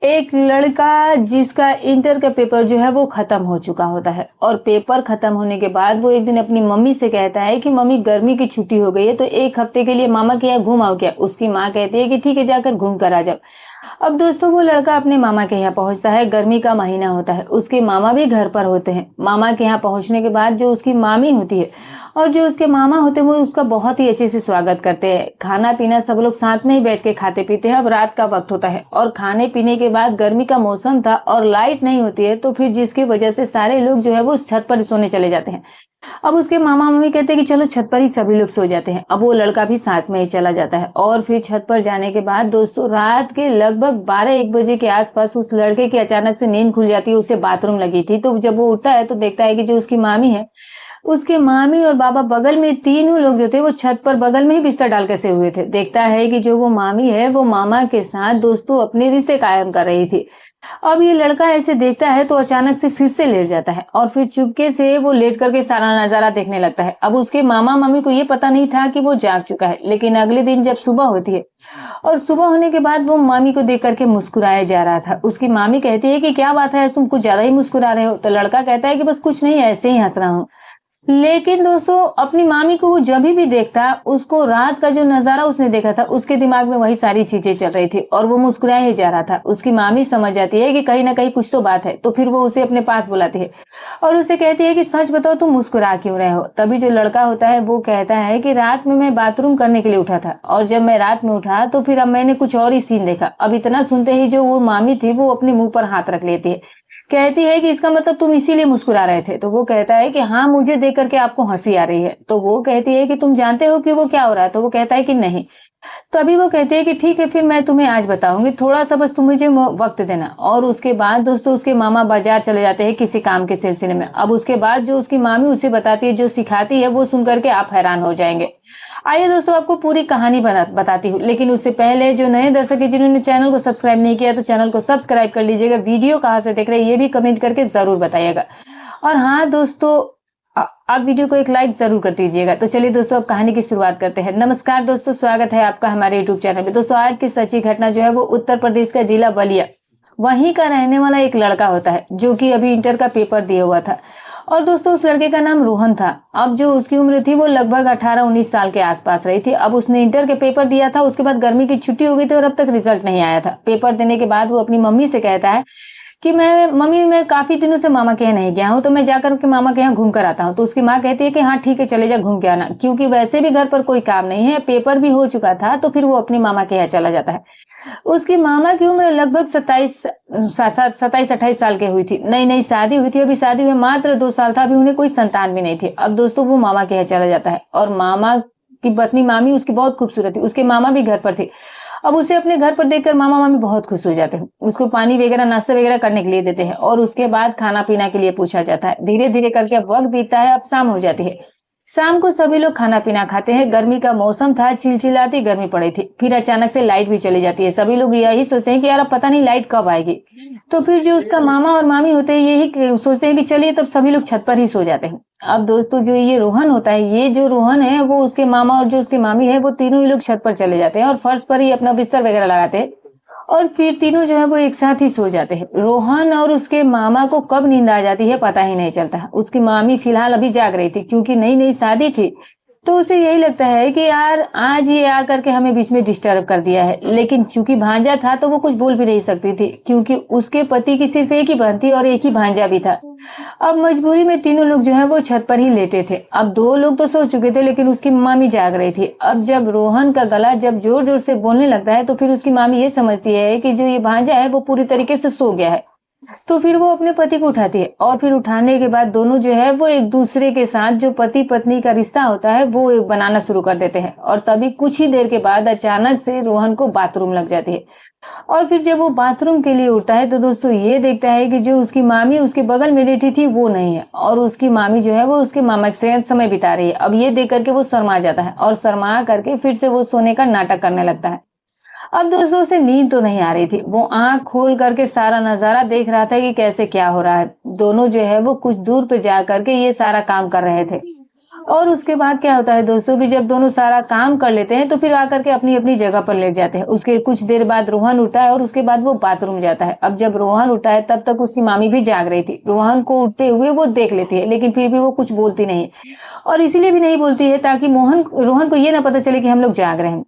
एक लड़का जिसका इंटर का पेपर जो है वो खत्म हो चुका होता है और पेपर खत्म होने के बाद वो एक दिन अपनी मम्मी से कहता है कि मम्मी गर्मी की छुट्टी हो गई है तो एक हफ्ते के लिए मामा के यहाँ घूम आओ क्या। उसकी माँ कहती है कि ठीक है जाकर घूम कर आ जाओ। अब दोस्तों वो लड़का अपने मामा के यहाँ पहुंचता है। गर्मी का महीना होता है, उसके मामा भी घर पर होते हैं। मामा के यहाँ पहुंचने के बाद जो उसकी मामी होती है और जो उसके मामा होते हैं वो उसका बहुत ही अच्छे से स्वागत करते हैं। खाना पीना सब लोग साथ में ही बैठ के खाते पीते हैं। अब रात का वक्त होता है और खाने पीने के बाद गर्मी का मौसम था और लाइट नहीं होती है, तो फिर जिसकी वजह से सारे लोग जो है वो छत पर सोने चले जाते हैं। अब उसके मामा मम्मी कहते हैं कि चलो छत पर ही सभी लोग सो जाते हैं। अब वो लड़का भी साथ में ही चला जाता है और फिर छत पर जाने के बाद दोस्तों रात के लगभग 12-1 बजे के आसपास उस लड़के की अचानक से नींद खुल जाती है। उसे बाथरूम लगी थी, तो जब वो उठता है तो देखता है कि जो उसकी मामी है, उसके मामी और बाबा बगल में तीनों लोग जो थे वो छत पर बगल में ही बिस्तर डाल के सोए हुए थे। देखता है कि जो वो मामी है वो मामा के साथ दोस्तों अपने रिश्ते कायम कर रही थी। अब ये लड़का ऐसे देखता है तो अचानक से फिर से लेट जाता है और फिर चुपके से वो लेट करके सारा नजारा देखने लगता है। अब उसके मामा मम्मी को ये पता नहीं था कि वो जाग चुका है, लेकिन अगले दिन जब सुबह होती है और सुबह होने के बाद वो मामी को देख करके मुस्कुराया जा रहा था। उसकी मामी कहती है कि क्या बात है, तुम कुछ ज्यादा ही मुस्कुरा रहे हो। तो लड़का कहता है कि बस कुछ नहीं, ऐसे ही हंस रहा हूँ। लेकिन दोस्तों अपनी मामी को वो जब भी देखता, उसको रात का जो नजारा उसने देखा था उसके दिमाग में वही सारी चीजें चल रही थी और वो मुस्कुराया ही जा रहा था। उसकी मामी समझ जाती है कि कहीं ना कहीं कुछ तो बात है, तो फिर वो उसे अपने पास बुलाती है और उसे कहती है कि सच बताओ तुम मुस्कुरा क्यों रहे हो। तभी जो लड़का होता है वो कहता है कि रात में मैं बाथरूम करने के लिए उठा था और जब मैं रात में उठा तो फिर अब मैंने कुछ और ही सीन देखा। अब इतना सुनते ही जो वो मामी थी वो अपने मुंह पर हाथ रख लेती है। कहती है कि इसका मतलब तुम इसीलिए मुस्कुरा रहे थे। तो वो कहता है कि हाँ, मुझे देख करके आपको हंसी आ रही है। तो वो कहती है कि तुम जानते हो कि वो क्या हो रहा है। तो वो कहता है कि नहीं। तो अभी वो कहती है कि ठीक है फिर मैं तुम्हें आज बताऊंगी, थोड़ा सा बस तुम मुझे वक्त देना। और उसके बाद दोस्तों उसके मामा बाजार चले जाते हैं किसी काम के सिलसिले में। अब उसके बाद जो उसकी मामी उसे बताती है, जो सिखाती है, वो सुन करके आप हैरान हो जाएंगे। आइए दोस्तों आपको पूरी कहानी बताती हूँ, लेकिन उससे पहले जो नए दर्शक है जिन्होंने चैनल को सब्सक्राइब नहीं किया तो चैनल को सब्सक्राइब कर लीजिएगा। वीडियो कहाँ से देख रहे हैं ये भी कमेंट करके जरूर बताइएगा। और हाँ दोस्तों, आप वीडियो को एक लाइक जरूर कर दीजिएगा। तो चलिए दोस्तों अब कहानी की शुरुआत करते हैं। नमस्कार दोस्तों, स्वागत है आपका हमारे यूट्यूब चैनल में। दोस्तों आज की सच्ची घटना जो है वो उत्तर प्रदेश का जिला बलिया, वहीं का रहने वाला एक लड़का होता है जो कि अभी इंटर का पेपर दिया हुआ था। और दोस्तों उस लड़के का नाम रोहन था। अब जो उसकी उम्र थी वो लगभग 18-19 साल के आसपास रही थी। अब उसने इंटर के पेपर दिया था, उसके बाद गर्मी की छुट्टी हो गई थी और अब तक रिजल्ट नहीं आया था। पेपर देने के बाद वो अपनी मम्मी से कहता है कि मैं काफी दिनों से मामा के यहाँ नहीं गया हूँ, तो मैं जाकर के मामा के यहाँ घूम कर आता हूँ। तो उसकी माँ कहती है कि हाँ ठीक है चले जा घूम के आना, क्योंकि वैसे भी घर पर कोई काम नहीं है, पेपर भी हो चुका था। तो फिर वो अपने मामा के यहाँ चला जाता है। उसकी मामा की उम्र लगभग 27-28 साल की हुई थी। नई नई शादी हुई थी, अभी शादी हुए मात्र 2 साल था, अभी उन्हें कोई संतान भी नहीं थी। अब दोस्तों वो मामा के यहाँ चला जाता है और मामा की पत्नी मामी उसकी बहुत खूबसूरत थी। उसके मामा भी घर पर थे। अब उसे अपने घर पर देखकर मामा मामी बहुत खुश हो जाते हैं। उसको पानी वगैरह नाश्ता वगैरह करने के लिए देते हैं और उसके बाद खाना पीना के लिए पूछा जाता है। धीरे धीरे करके अब वक्त बीतता है, अब शाम हो जाती है। शाम को सभी लोग खाना पीना खाते हैं। गर्मी का मौसम था, चिलचिलाती गर्मी पड़ी थी। फिर अचानक से लाइट भी चली जाती है। सभी लोग यही सोचते हैं कि यार अब पता नहीं लाइट कब आएगी। तो फिर जो उसका मामा और मामी होते हैं यही सोचते हैं कि चलिए तब सभी लोग छत पर ही सो जाते हैं। अब दोस्तों जो ये रोहन होता है, ये जो रोहन है वो उसके मामा और जो उसकी मामी है वो तीनों ही लोग छत पर चले जाते हैं और फर्श पर ही अपना बिस्तर वगैरह लगाते हैं और फिर तीनों जो है वो एक साथ ही सो जाते हैं। रोहन और उसके मामा को कब नींद आ जाती है पता ही नहीं चलता। उसकी मामी फिलहाल अभी जाग रही थी, क्योंकि नई नई शादी थी, तो उसे यही लगता है कि यार आज ये आकर के हमें बीच में डिस्टर्ब कर दिया है। लेकिन चूंकि भांजा था तो वो कुछ बोल भी नहीं सकती थी, क्योंकि उसके पति की सिर्फ एक ही बहन थी और एक ही भांजा भी था। अब मजबूरी में तीनों लोग जो है वो छत पर ही लेटे थे। अब 2 लोग तो सो चुके थे, लेकिन उसकी मामी जाग रही थी। अब जब रोहन का गला जब जोर जोर से बोलने लगता है तो फिर उसकी मामी ये समझती है कि जो ये भांजा है वो पूरी तरीके से सो गया है। तो फिर वो अपने पति को उठाती है और फिर उठाने के बाद दोनों जो है वो एक दूसरे के साथ जो पति पत्नी का रिश्ता होता है वो बनाना शुरू कर देते हैं। और तभी कुछ ही देर के बाद अचानक से रोहन को बाथरूम लग जाती है और फिर जब वो बाथरूम के लिए उठता है तो दोस्तों ये देखता है कि जो उसकी मामी उसके बगल में बैठी थी वो नहीं है और उसकी मामी जो है वो उसके मामा के साथ समय बिता रही है। अब ये देख करके वो शर्मा जाता है और शर्मा करके फिर से वो सोने का नाटक करने लगता है। अब दोस्तों उसे नींद तो नहीं आ रही थी, वो आंख खोल करके सारा नजारा देख रहा था कि कैसे क्या हो रहा है। दोनों जो है वो कुछ दूर पे जा करके ये सारा काम कर रहे थे और उसके बाद क्या होता है दोस्तों कि जब दोनों सारा काम कर लेते हैं तो फिर आकर के अपनी-अपनी जगह पर लेट जाते हैं। उसके कुछ देर बाद रोहन उठता है और उसके बाद वो बाथरूम जाता है। अब जब रोहन उठा है तब तक उसकी मामी भी जाग रही थी। रोहन को उठते हुए वो देख लेती है, लेकिन फिर भी वो कुछ बोलती नहीं है और इसीलिए भी नहीं बोलती है ताकि मोहन रोहन को ये ना पता चले कि हम लोग जाग रहे हैं।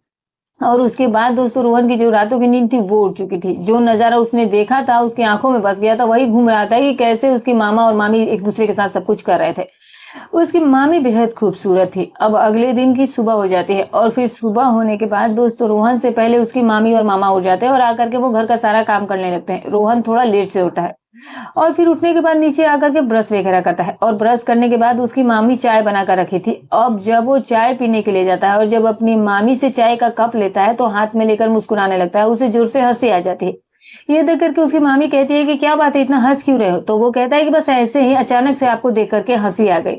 और उसके बाद दोस्तों रोहन की जो रातों की नींद थी वो उड़ चुकी थी। जो नज़ारा उसने देखा था उसकी आँखों में बस गया था, वही घूम रहा था कि कैसे उसकी मामा और मामी एक-दूसरे के साथ सब कुछ कर रहे थे। उसकी मामी बेहद खूबसूरत थी। अब अगले दिन की सुबह हो जाती है और फिर सुबह होने के बाद दोस्तों रोहन से पहले उसकी मामी और मामा उठ जाते हैं और आकर के वो घर का सारा काम करने लगते हैं। रोहन थोड़ा लेट से उठा है और फिर उठने के बाद नीचे आकर के ब्रश वगैरह करता है और ब्रश करने के बाद उसकी मामी चाय बनाकर रखी थी। अब जब वो चाय पीने के लिए जाता है और जब अपनी मामी से चाय का कप लेता है तो हाथ में लेकर मुस्कुराने लगता है। उसे जोर से हंसी आ जाती है। ये देख करके उसकी मामी कहती है कि क्या बात है, इतना हंस क्यों रहे हो? तो वो कहता है कि बस ऐसे ही अचानक से आपको देख करके हंसी आ गई।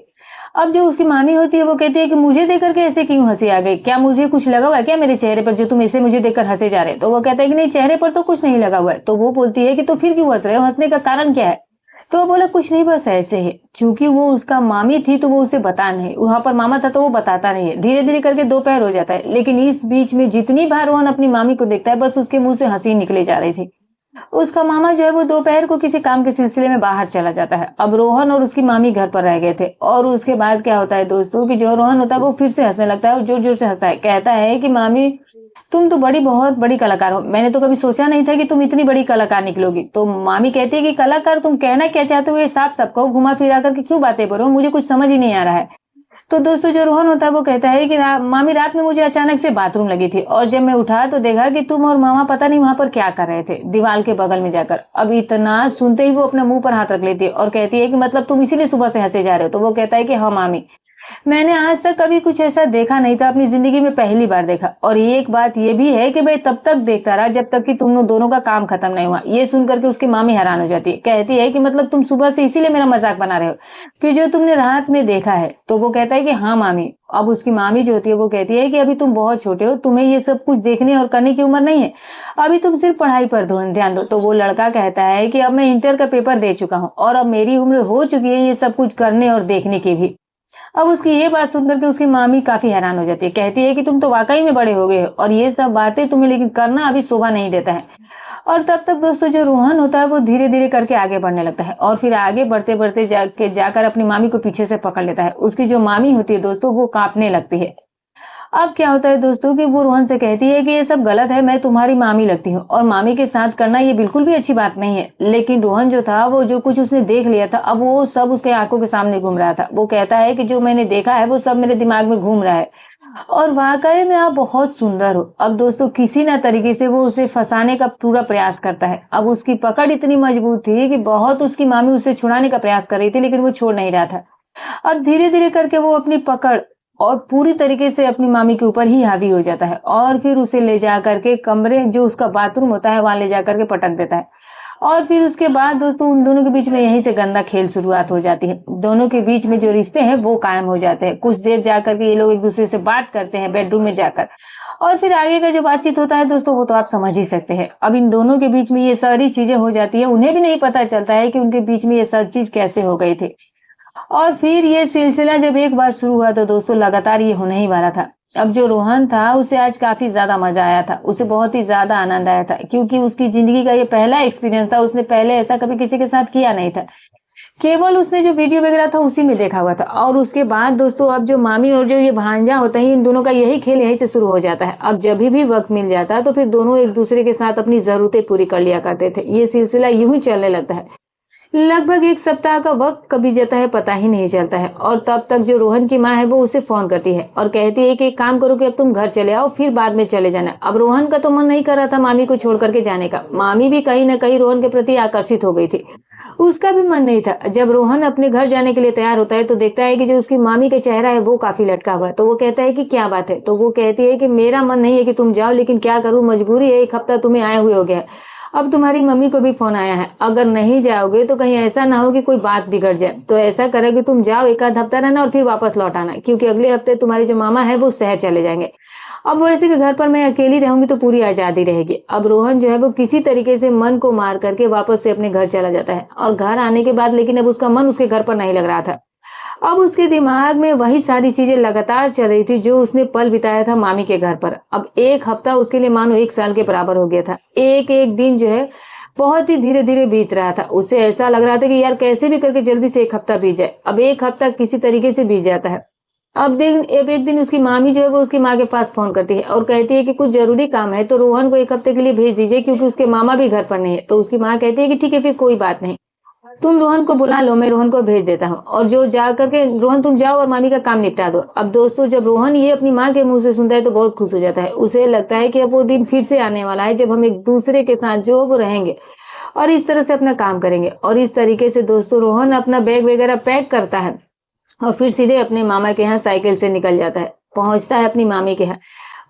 अब जो उसकी मामी होती है वो कहती है कि मुझे देख करके ऐसे क्यों हंसी आ गई? क्या मुझे कुछ लगा हुआ है क्या मेरे चेहरे पर जो तुम ऐसे मुझे देखकर हंसे जा रहे हो? तो वो कहता है कि नहीं, चेहरे पर तो कुछ नहीं लगा हुआ है। तो वो बोलती है कि तो फिर क्यों हंस रहे हो? हंसने का कारण क्या है? तो वो बोला कुछ नहीं, बस ऐसे ही। चूंकि वो उसका मामी थी तो वो उसे बता नहीं, वहां पर मामा था तो वो बताता नहीं है। धीरे धीरे करके दोपहर हो जाता है, लेकिन इस बीच में जितनी बार रोहन अपनी मामी को देखता है बस उसके मुंह से हंसी निकले जा रही थी। उसका मामा जो है वो दोपहर को किसी काम के सिलसिले में बाहर चला जाता है। अब रोहन और उसकी मामी घर पर रह गए थे और उसके बाद क्या होता है दोस्तों कि जो रोहन होता है वो फिर से हंसने लगता है और जोर जोर से हंसता है। कहता है कि मामी तुम तो बहुत बड़ी कलाकार हो, मैंने तो कभी सोचा नहीं था कि तुम इतनी बड़ी कलाकार निकलोगी। तो मामी कहती है कि कलाकार तुम कहना क्या चाहते हो, ये साफ सबको घुमा फिरा करके क्यों बातें बोल रहे हो, मुझे कुछ समझ ही नहीं आ रहा है। तो दोस्तों जो रोहन होता है वो कहता है कि मामी रात में मुझे अचानक से बाथरूम लगी थी और जब मैं उठा तो देखा कि तुम और मामा पता नहीं वहां पर क्या कर रहे थे दीवार के बगल में जाकर। अब इतना सुनते ही वो अपने मुंह पर हाथ रख लेती है और कहती है कि मतलब तुम इसीलिए सुबह से हंसे जा रहे हो? तो वो कहता है कि हाँ मामी, मैंने आज तक कभी कुछ ऐसा देखा नहीं था, अपनी जिंदगी में पहली बार देखा। और एक बात ये भी है कि मैं तब तक देखता रहा जब तक कि तुम दोनों का काम खत्म नहीं हुआ। ये सुन करके उसकी मामी हैरान हो जाती है। कहती है कि मतलब तुम सुबह से इसीलिए मेरा मजाक बना रहे हो कि जो तुमने रात में देखा है? तो वो कहता है कि हाँ मामी। अब उसकी मामी जो होती है वो कहती है कि अभी तुम बहुत छोटे हो, तुम्हें ये सब कुछ देखने और करने की उम्र नहीं है, अभी तुम सिर्फ पढ़ाई पर ध्यान दो। तो वो लड़का कहता है कि अब मैं इंटर का पेपर दे चुका हूँ और अब मेरी उम्र हो चुकी है ये सब कुछ करने और देखने की भी। अब उसकी ये बात सुनकर के उसकी मामी काफी हैरान हो जाती है। कहती है कि तुम तो वाकई में बड़े हो गए हो और ये सब बातें तुम्हें लेकिन करना अभी शोभा नहीं देता है। और तब तक दोस्तों जो रोहन होता है वो धीरे धीरे करके आगे बढ़ने लगता है और फिर आगे बढ़ते बढ़ते जाकर अपनी मामी को पीछे से पकड़ लेता है। उसकी जो मामी होती है दोस्तों वो कांपने लगती है। अब क्या होता है दोस्तों कि वो रोहन से कहती है कि ये सब गलत है, मैं तुम्हारी मामी लगती हूँ और मामी के साथ करना ये बिल्कुल भी अच्छी बात नहीं है। लेकिन रोहन जो था वो जो कुछ उसने देख लिया था अब वो सब उसके आंखों के सामने घूम रहा था। वो कहता है कि जो मैंने देखा है वो सब मेरे दिमाग में घूम रहा है और वाकई में आप बहुत सुंदर हो। अब दोस्तों किसी ना तरीके से वो उसे फंसाने का पूरा प्रयास करता है। अब उसकी पकड़ इतनी मजबूत थी कि बहुत उसकी मामी उसे छुड़ाने का प्रयास कर रही थी लेकिन वो छोड़ नहीं रहा था। अब धीरे धीरे करके वो अपनी पकड़ और पूरी तरीके से अपनी मामी के ऊपर ही हावी हो जाता है और फिर उसे ले जा करके कमरे जो उसका बाथरूम होता है वहां ले जा करके पटक देता है। और फिर उसके बाद दोस्तों उन दोनों के बीच में यहीं से गंदा खेल शुरुआत हो जाती है। दोनों के बीच में जो रिश्ते हैं वो कायम हो जाते हैं। कुछ देर जाकर के ये लोग एक दूसरे से बात करते हैं बेडरूम में जाकर और फिर आगे का जो बातचीत होता है दोस्तों वो तो आप समझ ही सकते हैं। अब इन दोनों के बीच में ये सारी चीजें हो जाती है, उन्हें भी नहीं पता चलता है कि उनके बीच में ये सब चीज कैसे हो गई थी। और फिर ये सिलसिला जब एक बार शुरू हुआ तो दोस्तों लगातार ये होने ही वाला था। अब जो रोहन था उसे आज काफी ज्यादा मजा आया था, उसे बहुत ही ज्यादा आनंद आया था क्योंकि उसकी जिंदगी का ये पहला एक्सपीरियंस था। उसने पहले ऐसा कभी किसी के साथ किया नहीं था, केवल उसने जो वीडियो वगैरह था उसी में देखा हुआ था। और उसके बाद दोस्तों अब जो मामी और जो ये भांजा होता है इन दोनों का यही खेल यहीं से शुरू हो जाता है। अब जब भी वक्त मिल जाता है तो फिर दोनों एक दूसरे के साथ अपनी जरूरतें पूरी कर लिया करते थे। ये सिलसिला यूं ही चलने लगता है। लगभग एक सप्ताह का वक्त कभी जाता है पता ही नहीं चलता है और तब तक जो रोहन की माँ है वो उसे फोन करती है और कहती है कि एक काम करो कि अब तुम घर चले आओ फिर बाद में चले जाना। अब रोहन का तो मन नहीं कर रहा था मामी को छोड़ करके जाने का। मामी भी कहीं ना कहीं रोहन के प्रति आकर्षित हो गई थी, उसका भी मन नहीं था। जब रोहन अपने घर जाने के लिए तैयार होता है तो देखता है कि जो उसकी मामी का चेहरा है वो काफी लटका हुआ है। तो वो कहता है कि क्या बात है? तो वो कहती है कि मेरा मन नहीं है कि तुम जाओ लेकिन क्या करूं, मजबूरी है, एक हफ्ता तुम्हें आए हुए हो गया है। अब तुम्हारी मम्मी को भी फोन आया है, अगर नहीं जाओगे तो कहीं ऐसा ना हो कि कोई बात बिगड़ जाए। तो ऐसा करे कि तुम जाओ, एक आध हफ्ता रहना और फिर वापस लौट आना, क्योंकि अगले हफ्ते तुम्हारे जो मामा है वो शहर चले जाएंगे। अब वैसे भी घर पर मैं अकेली रहूंगी तो पूरी आजादी रहेगी। अब रोहन जो है वो किसी तरीके से मन को मार करके वापस से अपने घर चला जाता है और घर आने के बाद लेकिन अब उसका मन उसके घर पर नहीं लग रहा था। अब उसके दिमाग में वही सारी चीजें लगातार चल रही थी जो उसने पल बिताया था मामी के घर पर। अब एक हफ्ता उसके लिए मानो 1 साल के बराबर हो गया था। एक एक दिन जो है बहुत ही धीरे धीरे बीत रहा था। उसे ऐसा लग रहा था कि यार कैसे भी करके जल्दी से एक हफ्ता बीत जाए। अब एक हफ्ता किसी तरीके से बीत जाता है। अब एक दिन उसकी मामी जो है वो उसकी माँ के पास फोन करती है और कहती है कि कुछ जरूरी काम है तो रोहन को एक हफ्ते के लिए भेज दीजिए, क्योंकि उसके मामा भी घर पर नहीं है। तो उसकी माँ कहती है कि ठीक है, फिर कोई बात नहीं, तुम रोहन को बुला लो, मैं रोहन को भेज देता हूँ। और जो जा करके रोहन तुम जाओ और मामी का काम निपटा दो। अब दोस्तों, जब रोहन ये अपनी माँ के मुंह से सुनता है तो बहुत खुश हो जाता है। उसे लगता है कि अब वो दिन फिर से आने वाला है जब हम एक दूसरे के साथ जो वो रहेंगे और इस तरह से अपना काम करेंगे। और इस तरीके से दोस्तों रोहन अपना बैग वगैरह पैक करता है और फिर सीधे अपने मामा के यहाँ साइकिल से निकल जाता है, पहुंचता है अपनी मामी के यहाँ।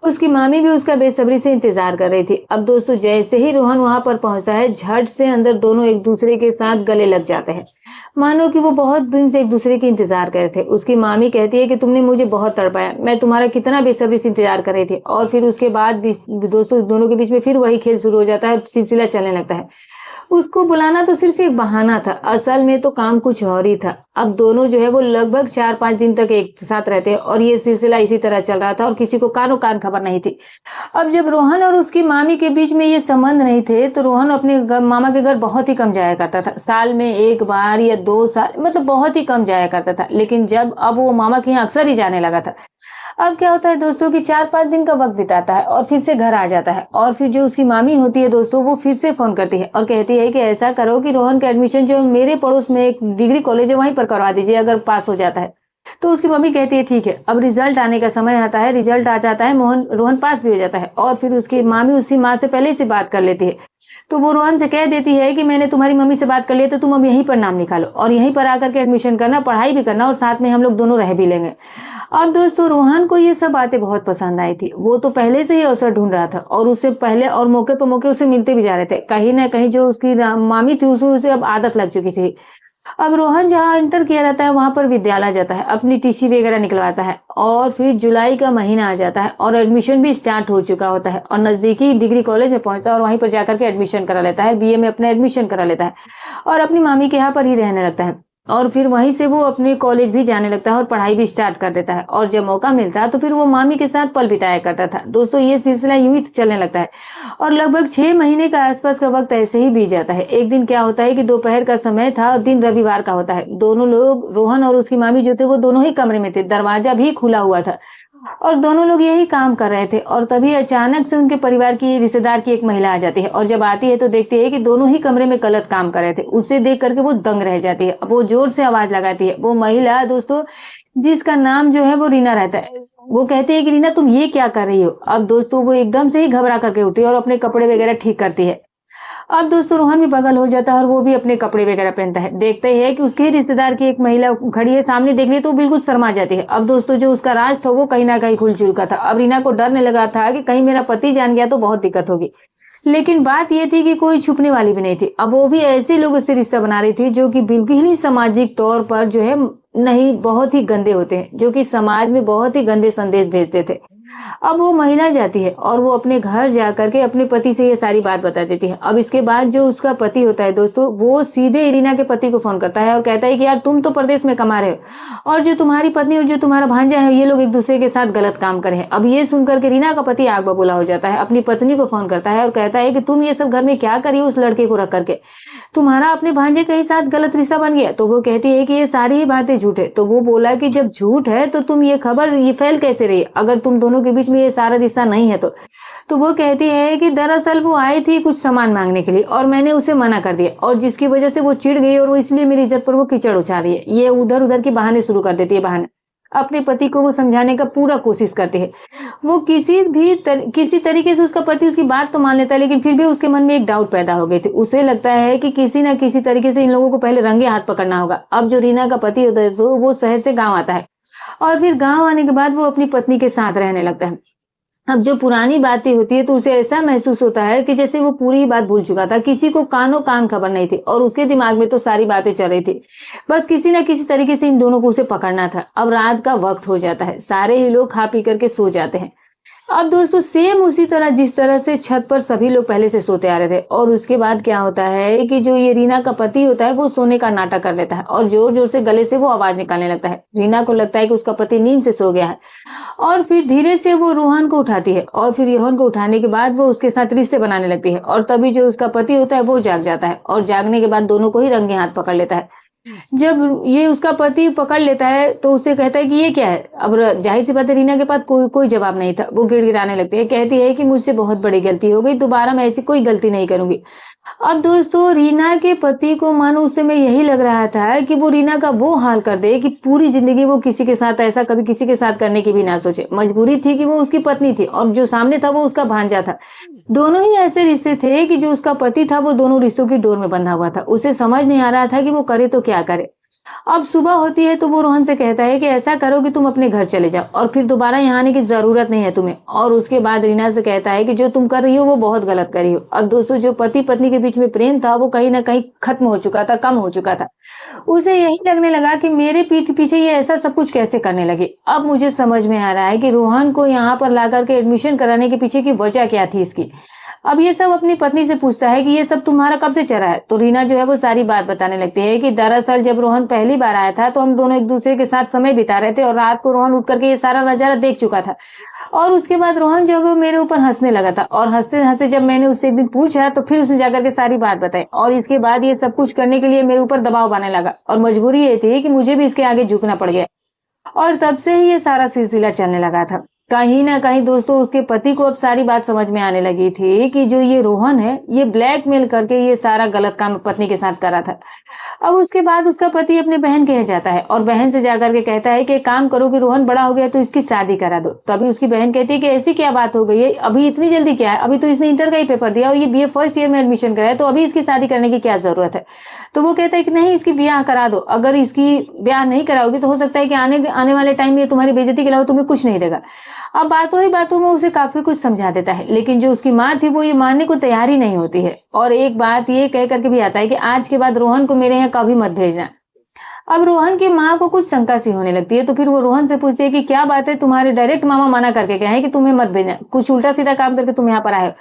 उसकी मामी भी उसका बेसब्री से इंतजार कर रही थी। अब दोस्तों, जैसे ही रोहन वहां पर पहुंचता है, झट से अंदर दोनों एक दूसरे के साथ गले लग जाते हैं, मानो कि वो बहुत दिन से एक दूसरे की इंतजार कर रहे थे। उसकी मामी कहती है कि तुमने मुझे बहुत तड़पाया, मैं तुम्हारा कितना बेसब्री से इंतजार कर रही थी। और फिर उसके बाद दोस्तों दोनों के बीच में फिर वही खेल शुरू हो जाता है, सिलसिला चलने लगता है। उसको बुलाना तो सिर्फ एक बहाना था, असल में तो काम कुछ और ही था। अब दोनों जो है वो लगभग 4-5 दिन तक एक साथ रहते हैं और ये सिलसिला इसी तरह चल रहा था और किसी को कानो कान खबर नहीं थी। अब जब रोहन और उसकी मामी के बीच में ये संबंध नहीं थे तो रोहन अपने मामा के घर बहुत ही कम जाया करता था, साल में 1 बार या 2 साल, मतलब बहुत ही कम जाया करता था। लेकिन जब अब वो मामा के यहाँ अक्सर ही जाने लगा था। अब क्या होता है दोस्तों कि 4-5 दिन का वक्त बिताता है और फिर से घर आ जाता है। और फिर जो उसकी मामी होती है दोस्तों, वो फिर से फोन करती है और कहती है कि ऐसा करो कि रोहन का एडमिशन जो मेरे पड़ोस में एक डिग्री कॉलेज है वहीं पर करवा दीजिए, अगर पास हो जाता है। तो उसकी मम्मी कहती है ठीक है। अब रिजल्ट आने का समय आता है, रिजल्ट आ जाता है, रोहन पास भी हो जाता है। और फिर उसकी मामी उसकी माँ से पहले से बात कर लेती है। तो वो रोहन से कह देती है कि मैंने तुम्हारी मम्मी से बात कर लिया, तो तुम अब यहीं पर नाम लिखा लो और यहीं पर आकर के एडमिशन करना, पढ़ाई भी करना और साथ में हम लोग दोनों रह भी लेंगे। अब दोस्तों रोहन को ये सब बातें बहुत पसंद आई थी। वो तो पहले से ही अवसर ढूंढ रहा था और उससे पहले और मौके पर मौके उसे मिलते भी जा रहे थे। कहीं ना कहीं जो उसकी मामी थी उसे अब आदत लग चुकी थी। अब रोहन जहाँ इंटर किया रहता है वहां पर विद्यालय जाता है, अपनी टीसी वगैरह निकलवाता है और फिर जुलाई का महीना आ जाता है और एडमिशन भी स्टार्ट हो चुका होता है और नजदीकी डिग्री कॉलेज में पहुंचता है और वहीं पर जाकर के एडमिशन करा लेता है, बीए में अपना एडमिशन करा लेता है और अपनी मामी के यहाँ पर ही रहने लगता है। और फिर वहीं से वो अपने कॉलेज भी जाने लगता है और पढ़ाई भी स्टार्ट कर देता है। और जब मौका मिलता है तो फिर वो मामी के साथ पल बिताया करता था। दोस्तों ये सिलसिला यूं ही चलने लगता है और लगभग 6 महीने का आसपास का वक्त ऐसे ही बीत जाता है। एक दिन क्या होता है कि दोपहर का समय था, दिन रविवार का होता है। दोनों लोग, रोहन और उसकी मामी जो थे, वो दोनों ही कमरे में थे, दरवाजा भी खुला हुआ था और दोनों लोग यही काम कर रहे थे। और तभी अचानक से उनके परिवार की रिश्तेदार की एक महिला आ जाती है और जब आती है तो देखती है कि दोनों ही कमरे में गलत काम कर रहे थे। उसे देख करके वो दंग रह जाती है। अब वो जोर से आवाज लगाती है। वो महिला दोस्तों, जिसका नाम जो है वो रीना रहता है, वो कहती है कि रीना तुम ये क्या कर रही हो। अब दोस्तों वो एकदम से ही घबरा करके उठती है और अपने कपड़े वगैरह ठीक करती है। अब दोस्तों रोहन भी बगल हो जाता है और वो भी अपने कपड़े वगैरह पहनता है। देखते ही है कि उसके ही रिश्तेदार की एक महिला खड़ी है, सामने देख ली तो बिल्कुल शर्मा जाती है। अब दोस्तों जो उसका राज था वो कहीं ना कहीं खुल चुका था। अब रीना को डरने लगा था कि कहीं मेरा पति जान गया तो बहुत दिक्कत होगी। लेकिन बात यह थी कि कोई छुपने वाली भी नहीं थी। अब वो भी ऐसे लोग उससे रिश्ता बना रही थी जो कि बिल्कुल ही सामाजिक तौर पर जो है नहीं, बहुत ही गंदे होते हैं, जो कि समाज में बहुत ही गंदे संदेश भेजते थे। अब वो महिला जाती है और वो अपने घर जाकर के अपने पति से ये सारी बात बता देती है। अब इसके बाद जो उसका पति होता है दोस्तों, वो सीधे इरीना के पति को फोन करता है और कहता है कि यार तुम तो प्रदेश में कमा रहे हो और जो तुम्हारी पत्नी और जो तुम्हारा भांजा है ये लोग एक दूसरे के साथ गलत काम करे हैं। अब ये सुनकर के रीना का पति आग बबूला हो जाता है, अपनी पत्नी को फोन करता है और कहता है कि तुम ये सब घर में क्या करी उस लड़के को रख करके, तुम्हारा अपने भांजे के साथ गलत रिश्ता बन गया। तो वो कहती है कि ये सारी ही बातें झूठ है। तो वो बोला कि जब झूठ है तो तुम ये खबर ये फैल कैसे रही, अगर तुम दोनों के बीच में ये सारा रिश्ता नहीं है तो वो कहती है कि दरअसल वो आई थी कुछ सामान मांगने के लिए और मैंने उसे मना कर दिया और जिसकी वजह से वो चिढ़ गई और वो इसलिए मेरी इज्जत पर वो कीचड़ उछाल रही है। ये उधर उधर की बहाने शुरू कर देती है, बहाने अपने पति को वो समझाने का पूरा कोशिश करती है। वो किसी तरीके से उसका पति उसकी बात तो मान लेता है, लेकिन फिर भी उसके मन में एक डाउट पैदा हो गई थी। उसे लगता है कि किसी ना किसी तरीके से इन लोगों को पहले रंगे हाथ पकड़ना होगा। अब जो रीना का पति होता है तो वो शहर से गाँव आता है और फिर गाँव आने के बाद वो अपनी पत्नी के साथ रहने लगता है। अब जो पुरानी बातें होती है तो उसे ऐसा महसूस होता है कि जैसे वो पूरी बात भूल चुका था, किसी को कानो कान खबर नहीं थी और उसके दिमाग में तो सारी बातें चल रही थी। बस किसी ना किसी तरीके से इन दोनों को उसे पकड़ना था। अब रात का वक्त हो जाता है, सारे ही लोग खा पी करके सो जाते हैं। अब दोस्तों सेम उसी तरह जिस तरह से छत पर सभी लोग पहले से सोते आ रहे थे और उसके बाद क्या होता है कि जो ये रीना का पति होता है वो सोने का नाटक कर लेता है और जोर जोर से गले से वो आवाज निकालने लगता है। रीना को लगता है कि उसका पति नींद से सो गया है और फिर धीरे से वो रोहन को उठाती है और फिर रोहन को उठाने के बाद वो उसके साथ रिश्ते बनाने लगती है और तभी जो उसका पति होता है वो जाग जाता है और जागने के बाद दोनों को ही रंगे हाथ पकड़ लेता है। जब ये उसका पति पकड़ लेता है तो उससे कहता है कि ये क्या है। अब जाहिर सी बात है रीना के पास कोई जवाब नहीं था। वो गिड़गिड़ाने लगती है, कहती है कि मुझसे बहुत बड़ी गलती हो गई, दोबारा मैं ऐसी कोई गलती नहीं करूंगी। अब दोस्तों रीना के पति को मानो उस समय यही लग रहा था कि वो रीना का वो हाल कर दे कि पूरी जिंदगी वो किसी के साथ ऐसा कभी किसी के साथ करने की भी ना सोचे। मजबूरी थी कि वो उसकी पत्नी थी और जो सामने था वो उसका भांजा था। दोनों ही ऐसे रिश्ते थे कि जो उसका पति था वो दोनों रिश्तों की डोर में बंधा हुआ था। उसे समझ नहीं आ रहा था कि वो करे तो क्या करे। अब सुबह होती है तो वो रोहन से कहता है कि ऐसा करो कि तुम अपने घर चले जाओ और फिर दोबारा यहाँ आने की जरूरत नहीं है तुम्हें। और उसके बाद रीना से कहता है कि जो तुम कर रही हो वो बहुत गलत कर रही हो। अब दोस्तों जो पति पत्नी के बीच में प्रेम था वो कहीं ना कहीं खत्म हो चुका था, कम हो चुका था। उसे यही लगने लगा कि मेरे पीठ पीछे ये ऐसा सब कुछ कैसे करने लगे। अब मुझे समझ में आ रहा है कि रोहन को यहाँ पर ला करके एडमिशन कराने के पीछे की वजह क्या थी इसकी। अब ये सब अपनी पत्नी से पूछता है कि ये सब तुम्हारा कब से चला है। तो रीना जो है वो सारी बात बताने लगती है कि दरअसल जब रोहन पहली बार आया था तो हम दोनों एक दूसरे के साथ समय बिता रहे थे और रात को रोहन उठ करके ये सारा नजारा देख चुका था और उसके बाद रोहन जो है वो मेरे ऊपर हंसने लगा था और हंसते हंसते जब मैंने उससे एक दिन पूछा तो फिर उसने जाकर के सारी बात बताई और इसके बाद ये सब कुछ करने के लिए मेरे ऊपर दबाव बनाने लगा और मजबूरी ये थी कि मुझे भी इसके आगे झुकना पड़ गया और तब से ही ये सारा सिलसिला चलने लगा था। कहीं ना कहीं दोस्तों उसके पति को अब सारी बात समझ में आने लगी थी कि जो ये रोहन है ये ब्लैकमेल करके ये सारा गलत काम पत्नी के साथ कर रहा था। अब उसके बाद उसका पति अपने बहन के यहाँ जाता है और बहन से जाकर के कहता है कि एक काम करो कि रोहन बड़ा हो गया तो इसकी शादी करा दो। तभी उसकी बहन कहती है कि ऐसी क्या बात हो गई है, अभी इतनी जल्दी क्या है, अभी तो इसने इंटर का ही पेपर दिया और ये बीए फर्स्ट ईयर में एडमिशन कराया तो अभी इसकी शादी करने की क्या जरूरत है। तो वो कहता है कि नहीं इसकी ब्याह करा दो, अगर इसकी ब्याह नहीं कराओगी तो हो सकता है कि आने वाले टाइम में तुम्हारी बेइज्जती के अलावा तुम्हें कुछ नहीं देगा। अब बातों ही बातों में उसे काफी कुछ समझा देता है लेकिन जो उसकी माँ थी वो ये मानने को तैयार ही नहीं होती है और एक बात ये कह करके भी आता है कि आज के बाद रोहन को मेरे यहाँ कभी मत भेजना। अब रोहन की माँ को कुछ शंका सी होने लगती है तो फिर वो रोहन से पूछती है कि क्या बात है, तुम्हारे डायरेक्ट मामा मना करके गए हैं कि तुम्हें मत भेजना, कुछ उल्टा सीधा काम करके तुम यहाँ पर आए हो।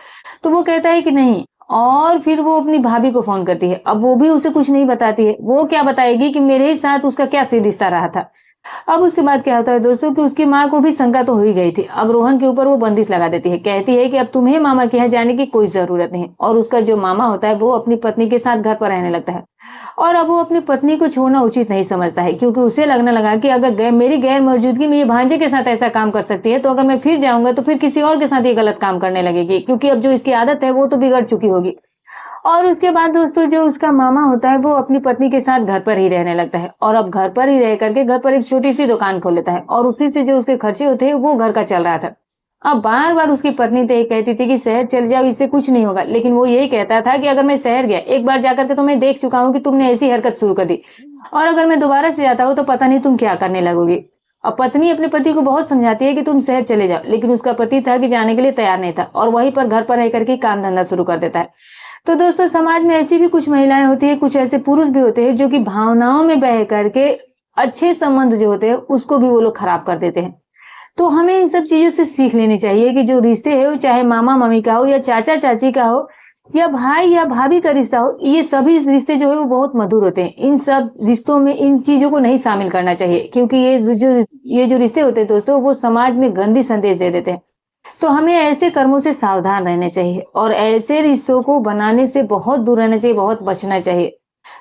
तो वो कहता है कि नहीं और फिर वो अपनी भाभी को फोन करती है। अब वो भी उसे कुछ नहीं बताती है, वो क्या बताएगी कि मेरे ही साथ उसका क्या रिश्ता रहा था। अब उसके बाद क्या होता है दोस्तों कि उसकी माँ को भी शंका तो हो ही गई थी। अब रोहन के ऊपर वो बंदिश लगा देती है, कहती है कि अब तुम्हें मामा के यहाँ जाने की कोई जरूरत नहीं और उसका जो मामा होता है वो अपनी पत्नी के साथ घर पर रहने लगता है और अब वो अपनी पत्नी को छोड़ना उचित नहीं समझता है क्योंकि उसे लगने लगा कि अगर मेरी गैर मौजूदगी में ये भांजे के साथ ऐसा काम कर सकती है तो अगर मैं फिर जाऊंगा तो फिर किसी और के साथ ये गलत काम करने लगेगी क्योंकि अब जो इसकी आदत है वो तो बिगड़ चुकी होगी। और उसके बाद दोस्तों जो उसका मामा होता है वो अपनी पत्नी के साथ घर पर ही रहने लगता है और अब घर पर ही रह करके घर पर एक छोटी सी दुकान खोल लेता है और उसी से जो उसके खर्चे होते हैं वो घर का चल रहा था। अब बार बार उसकी पत्नी तो ये कहती थी कि शहर चल जाओ, इससे कुछ नहीं होगा, लेकिन वो यही कहता था कि अगर मैं शहर गया एक बार जाकर के तो मैं देख चुका हूँ कि तुमने ऐसी हरकत शुरू कर दी और अगर मैं दोबारा से जाता हूँ तो पता नहीं तुम क्या करने लगोगी। अब पत्नी अपने पति को बहुत समझाती है कि तुम शहर चले जाओ लेकिन उसका पति था कि जाने के लिए तैयार नहीं था और वहीं पर घर पर रह करके काम धंधा शुरू कर देता है। तो दोस्तों समाज में ऐसी भी कुछ महिलाएं होती है, कुछ ऐसे पुरुष भी होते हैं जो कि भावनाओं में बह करके अच्छे संबंध जो होते हैं उसको भी वो लोग खराब कर देते हैं। तो हमें इन सब चीजों से सीख लेनी चाहिए कि जो रिश्ते है वो चाहे मामा मामी का हो या चाचा चाची का हो या भाई या भाभी का रिश्ता हो, ये सभी रिश्ते जो है वो बहुत मधुर होते हैं। इन सब रिश्तों में इन चीजों को नहीं शामिल करना चाहिए क्योंकि ये जो रिश्ते होते हैं दोस्तों वो समाज में गंदी संदेश दे देते हैं। तो हमें ऐसे कर्मों से सावधान रहना चाहिए और ऐसे रिश्तों को बनाने से बहुत दूर रहना चाहिए, बहुत बचना चाहिए।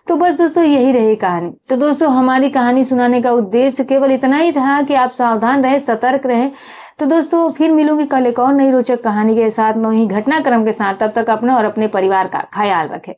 तो बस दोस्तों यही रही कहानी। तो दोस्तों हमारी कहानी सुनाने का उद्देश्य केवल इतना ही था कि आप सावधान रहें, सतर्क रहें। तो दोस्तों फिर मिलूंगी कल एक और नई रोचक कहानी के साथ, नई घटनाक्रम के साथ। तब तक अपना और अपने परिवार का ख्याल रखें।